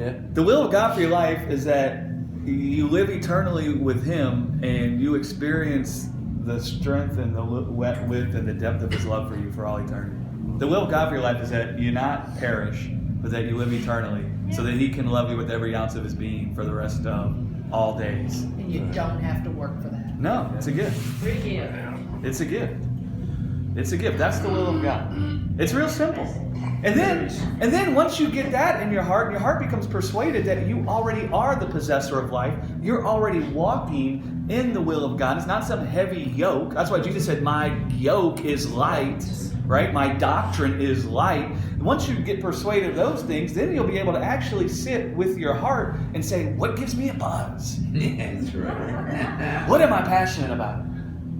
Yeah. The will of God for your life is that you live eternally with Him and you experience the strength and the width and the depth of His love for you for all eternity. The will of God for your life is that you not perish, but that you live eternally, so that He can love you with every ounce of His being for the rest of all days. And you don't have to work for that. No, it's a gift. Free gift. It's a gift. It's a gift. That's the will of God. It's real simple. And then once you get that in your heart, and your heart becomes persuaded that you already are the possessor of life, you're already walking in the will of God. It's not some heavy yoke. That's why Jesus said, my yoke is light, right? My doctrine is light. And once you get persuaded of those things, then you'll be able to actually sit with your heart and say, what gives me a buzz? That's right. What am I passionate about?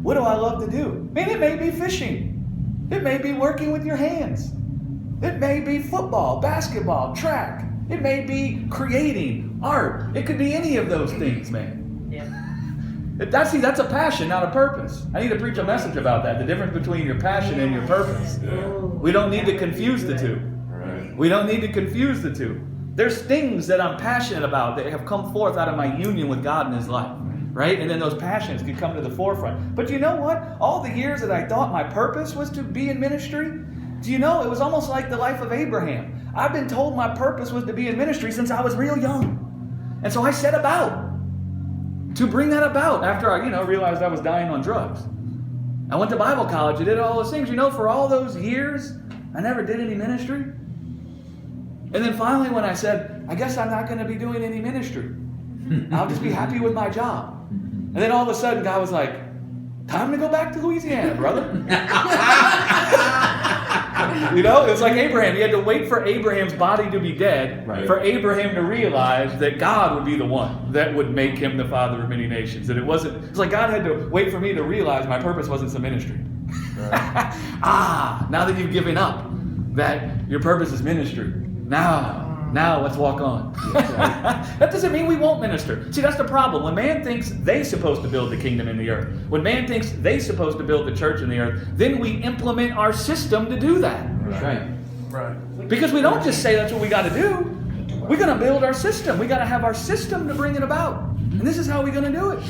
What do I love to do? Man, it may be fishing. It may be working with your hands. It may be football, basketball, track. It may be creating art. It could be any of those things, man. Yeah. That's a passion, not a purpose. I need to preach a message about that. The difference between your passion and your purpose. We don't need to confuse the two. Right. We don't need to confuse the two. There's things that I'm passionate about that have come forth out of my union with God in His life. Right? And then those passions can come to the forefront. But you know what? All the years that I thought my purpose was to be in ministry, do you know, it was almost like the life of Abraham. I've been told my purpose was to be in ministry since I was real young. And so I set about to bring that about after I, realized I was dying on drugs. I went to Bible college. I did all those things. For all those years, I never did any ministry. And then finally when I said, I guess I'm not going to be doing any ministry. I'll just be happy with my job. And then all of a sudden God was like, time to go back to Louisiana, brother. It was like Abraham. You had to wait for Abraham's body to be dead for Abraham to realize that God would be the one that would make him the father of many nations. That it's like God had to wait for me to realize my purpose wasn't some ministry. Right. Now that you've given up that your purpose is ministry, now let's walk on. That doesn't mean we won't minister. See, that's the problem. When man thinks they're supposed to build the kingdom in the earth, when man thinks they're supposed to build the church in the earth, then we implement our system to do that. That's right. Right. Because we don't just say that's what we got to do. We're going to build our system. We got to have our system to bring it about. And this is how we're going to do it.